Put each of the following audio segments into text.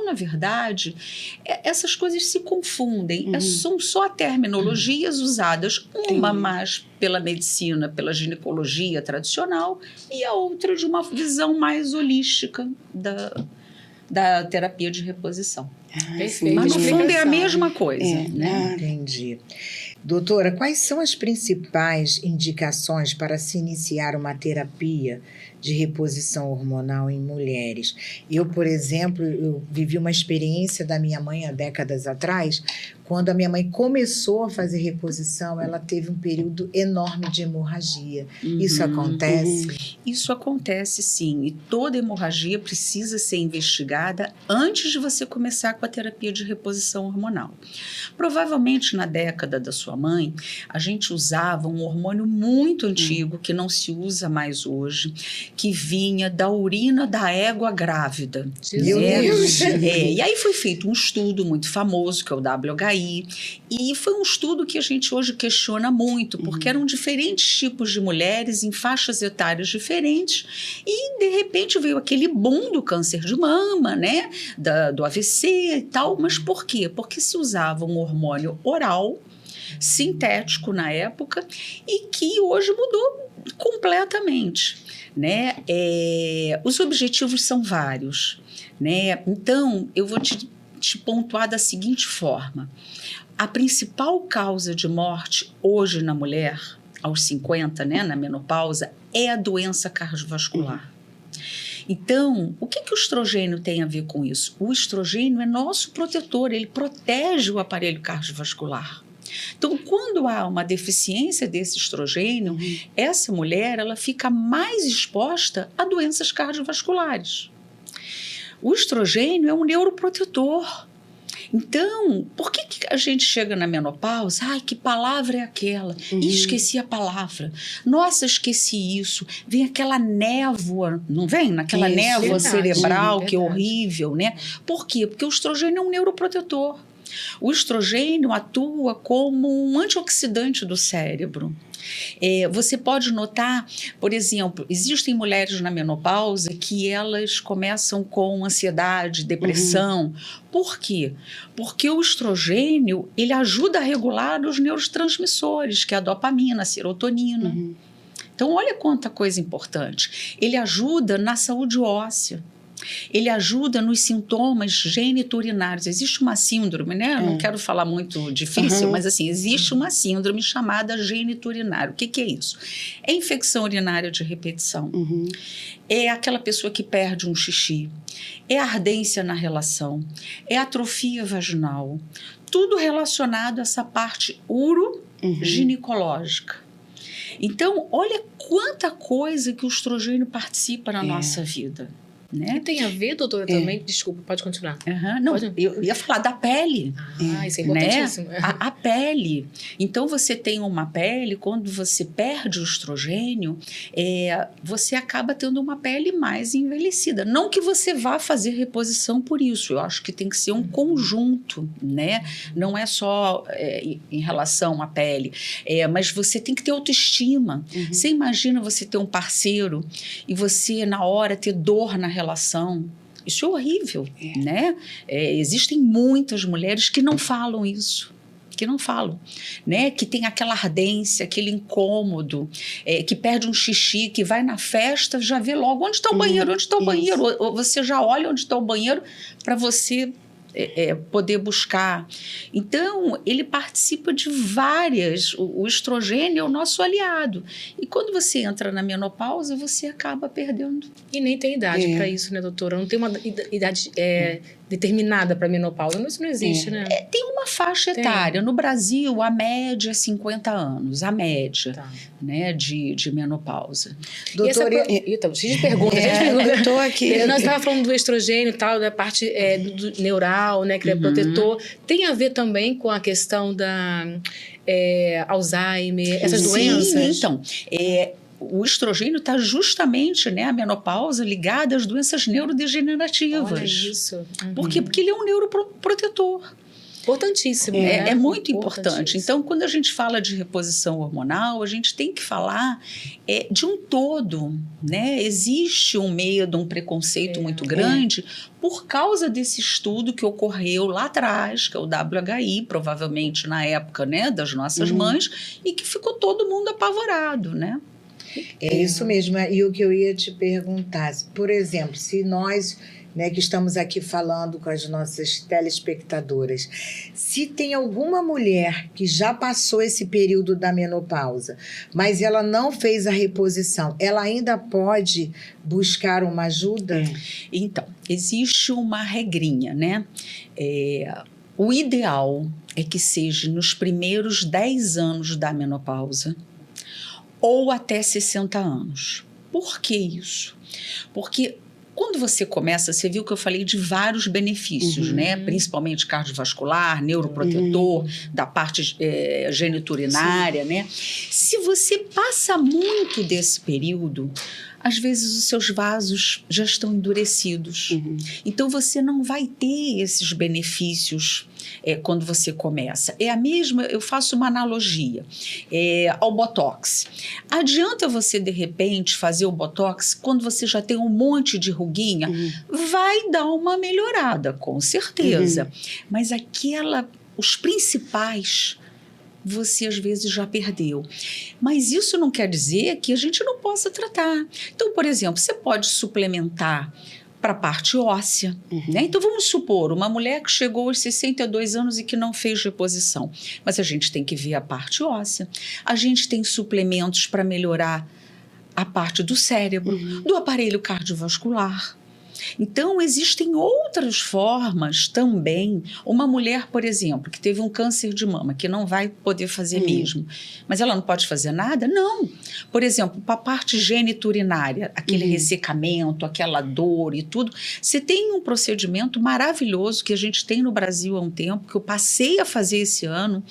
na verdade, essas coisas se confundem. São só terminologias usadas, uma mais pela medicina, pela ginecologia tradicional, e a outra de uma visão mais holística da terapia de reposição. Perfeito. Mas, no fundo, é a mesma coisa. Né? Entendi. Doutora, quais são as principais indicações para se iniciar uma terapia de reposição hormonal em mulheres? Eu, por exemplo, eu vivi uma experiência da minha mãe há décadas atrás. Quando a minha mãe começou a fazer reposição, ela teve um período enorme de hemorragia. Isso acontece? Isso acontece, sim. E toda hemorragia precisa ser investigada antes de você começar com a terapia de reposição hormonal. Provavelmente, na década da sua mãe, a gente usava um hormônio muito antigo, que não se usa mais hoje, que vinha da urina da égua grávida. Meu Deus! E aí foi feito um estudo muito famoso, que é o WHI, e foi um estudo que a gente hoje questiona muito, porque eram diferentes tipos de mulheres em faixas etárias diferentes, e de repente veio aquele boom do câncer de mama, né, do AVC e tal. Mas por quê? Porque se usava um hormônio oral, sintético na época, e que hoje mudou completamente, né? Os objetivos são vários, né? Então, eu vou te pontuar da seguinte forma: a principal causa de morte hoje na mulher, aos 50, né, na menopausa, é a doença cardiovascular. Então, o que o estrogênio tem a ver com isso? O estrogênio é nosso protetor, ele protege o aparelho cardiovascular. Então, quando há uma deficiência desse estrogênio, essa mulher ela fica mais exposta a doenças cardiovasculares. O estrogênio é um neuroprotetor. Então, por que a gente chega na menopausa? Ai, que palavra é aquela? Ih, esqueci a palavra. Nossa, esqueci isso. Vem aquela névoa, não vem? Naquela névoa cerebral que é horrível, né? Por quê? Porque o estrogênio é um neuroprotetor. O estrogênio atua como um antioxidante do cérebro. Você pode notar, por exemplo, existem mulheres na menopausa que elas começam com ansiedade, depressão. Por quê? Porque o estrogênio ele ajuda a regular os neurotransmissores, que é a dopamina, a serotonina. Então, olha quanta coisa importante. Ele ajuda na saúde óssea. Ele ajuda nos sintomas geniturinários. Existe uma síndrome, né? Eu não quero falar muito difícil, mas assim, existe uma síndrome chamada geniturinário. O que é isso? É infecção urinária de repetição. É aquela pessoa que perde um xixi. É ardência na relação. É atrofia vaginal. Tudo relacionado a essa parte uroginecológica. Então, olha quanta coisa que o estrogênio participa na nossa vida. Né? E tem a ver, doutora, também? Desculpa, pode continuar. Não, eu ia falar da pele. Isso é importantíssimo. Né? A pele. Então, você tem uma pele, quando você perde o estrogênio, você acaba tendo uma pele mais envelhecida. Não que você vá fazer reposição por isso. Eu acho que tem que ser um conjunto, né? Não é só em relação à pele. Mas você tem que ter autoestima. Você imagina você ter um parceiro e você, na hora, ter dor na relação. Isso é horrível, né? Existem muitas mulheres que não falam isso. Que não falam, né? Que tem aquela ardência, aquele incômodo, que perde um xixi, que vai na festa, já vê logo onde está o banheiro, onde está o banheiro. Ou você já olha onde está o banheiro para você poder buscar. Então, ele participa de várias. O estrogênio é o nosso aliado. E quando você entra na menopausa, você acaba perdendo. E nem tem idade para isso, né, doutora? Não tem uma idade determinada para menopausa. Isso não existe, né? Tem uma faixa etária. No Brasil, a média é 50 anos. A média, né, de menopausa. Doutora... Então, cheio de perguntas. Eu estou aqui. Nós estávamos falando do estrogênio e tal, da parte do neural, né, que é protetor. Tem a ver também com a questão da Alzheimer, essas doenças? Então, o estrogênio está justamente, né, a menopausa ligada às doenças neurodegenerativas. Olha isso. Por quê? Porque ele é um neuroprotetor. Importantíssimo, né? É muito importante. Então, quando a gente fala de reposição hormonal, a gente tem que falar de um todo, né? Existe um medo, um preconceito muito grande por causa desse estudo que ocorreu lá atrás, que é o WHI, provavelmente na época, né, das nossas mães, e que ficou todo mundo apavorado, né? É isso mesmo. E o que eu ia te perguntar, por exemplo, se nós, né, que estamos aqui falando com as nossas telespectadoras, se tem alguma mulher que já passou esse período da menopausa, mas ela não fez a reposição, ela ainda pode buscar uma ajuda? Então, existe uma regrinha, né? O ideal é que seja nos primeiros 10 anos da menopausa, ou até 60 anos. Por que isso? Porque quando você começa, você viu que eu falei de vários benefícios, né? Principalmente cardiovascular, neuroprotetor, da parte geniturinária, né? Se você passa muito desse período, às vezes os seus vasos já estão endurecidos. Então, você não vai ter esses benefícios quando você começa. É a mesma, eu faço uma analogia ao Botox. Adianta você, de repente, fazer o Botox quando você já tem um monte de ruguinha? Vai dar uma melhorada, com certeza. Mas os principais, você às vezes já perdeu. Mas isso não quer dizer que a gente não possa tratar. Então, por exemplo, você pode suplementar para a parte óssea. Né? Então, vamos supor, uma mulher que chegou aos 62 anos e que não fez reposição. Mas a gente tem que ver a parte óssea. A gente tem suplementos para melhorar a parte do cérebro, do aparelho cardiovascular. Então, existem outras formas também. Uma mulher, por exemplo, que teve um câncer de mama, que não vai poder fazer mesmo, mas ela não pode fazer nada? Não. Por exemplo, para a parte geniturinária, aquele ressecamento, aquela dor e tudo, você tem um procedimento maravilhoso que a gente tem no Brasil há um tempo, que eu passei a fazer esse ano,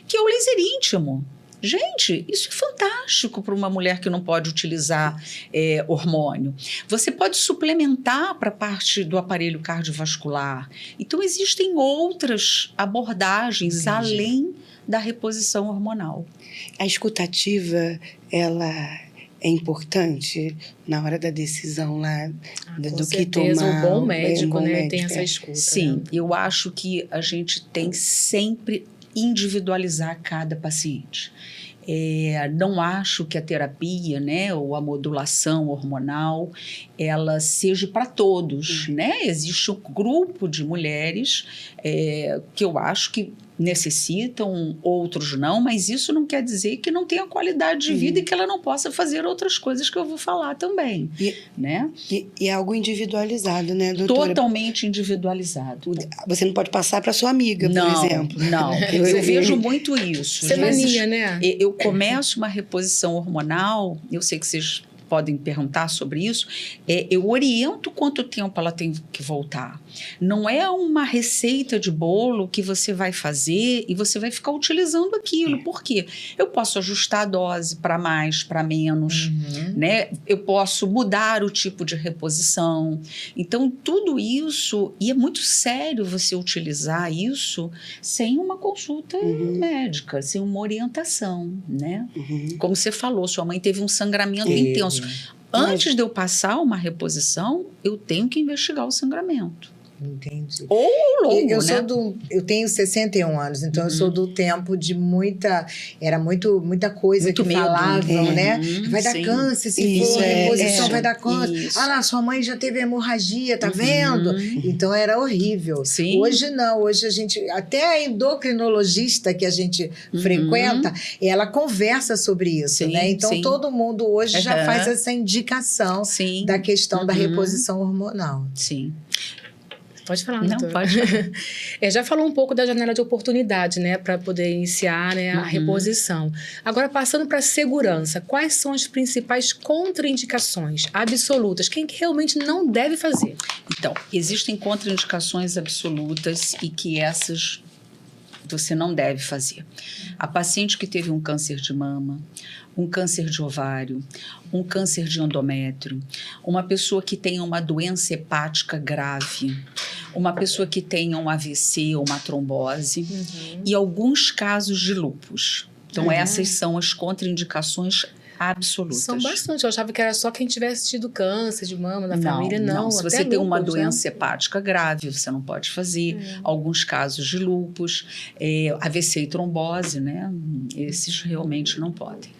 que é o laser íntimo. Gente, isso é fantástico para uma mulher que não pode utilizar hormônio. Você pode suplementar para a parte do aparelho cardiovascular. Então, existem outras abordagens além da reposição hormonal. A escutativa, ela é importante na hora da decisão lá do que tomar. Um bom médico, né, tem essa escuta. Sim, né? Eu acho que a gente tem sempre individualizar cada paciente. Não acho que a terapia, né, ou a modulação hormonal, ela seja para todos, né? Existe um grupo de mulheres que eu acho que necessitam, outros não, mas isso não quer dizer que não tenha qualidade de vida e que ela não possa fazer outras coisas que eu vou falar também, né? E é algo individualizado, né, doutora? Totalmente individualizado. Você não pode passar para sua amiga, por exemplo. Não, eu vejo muito isso. Isso é mania, né? Eu começo uma reposição hormonal, eu sei que vocês podem perguntar sobre isso, eu oriento quanto tempo ela tem que voltar. Não é uma receita de bolo que você vai fazer e você vai ficar utilizando aquilo. Por quê? Eu posso ajustar a dose para mais, para menos, né? Eu posso mudar o tipo de reposição. Então, tudo isso, e é muito sério você utilizar isso sem uma consulta médica, sem uma orientação, né? Como você falou, sua mãe teve um sangramento intenso. Antes de eu passar uma reposição, eu tenho que investigar o sangramento. Entendi. Ou longo, né? Eu tenho 61 anos, então eu sou do tempo de muita coisa muito que medo, falavam, né? Vai dar sim. câncer, se for reposição vai dar câncer. Isso. Ah lá, sua mãe já teve hemorragia, tá vendo? Então era horrível. Sim. Hoje não, hoje a gente, até a endocrinologista que a gente frequenta, ela conversa sobre isso, né? Então todo mundo hoje já faz essa indicação da questão da reposição hormonal. Sim. Pode falar, Não, doutora. pode falar. Já falou um pouco da janela de oportunidade, né, para poder iniciar, né, a reposição. Agora, passando para a segurança, quais são as principais contraindicações absolutas? Quem que realmente não deve fazer? Então, existem contraindicações absolutas e que essas você não deve fazer. A paciente que teve um câncer de mama, um câncer de ovário, um câncer de endométrio, uma pessoa que tem uma doença hepática grave, uma pessoa que tenha um AVC ou uma trombose e alguns casos de lúpus. Então, essas são as contraindicações absolutas. São bastante. Eu achava que era só quem tivesse tido câncer de mama na família. Não, Se você tem uma doença hepática grave, você não pode fazer. Alguns casos de lúpus, AVC e trombose, né? Esses realmente não podem.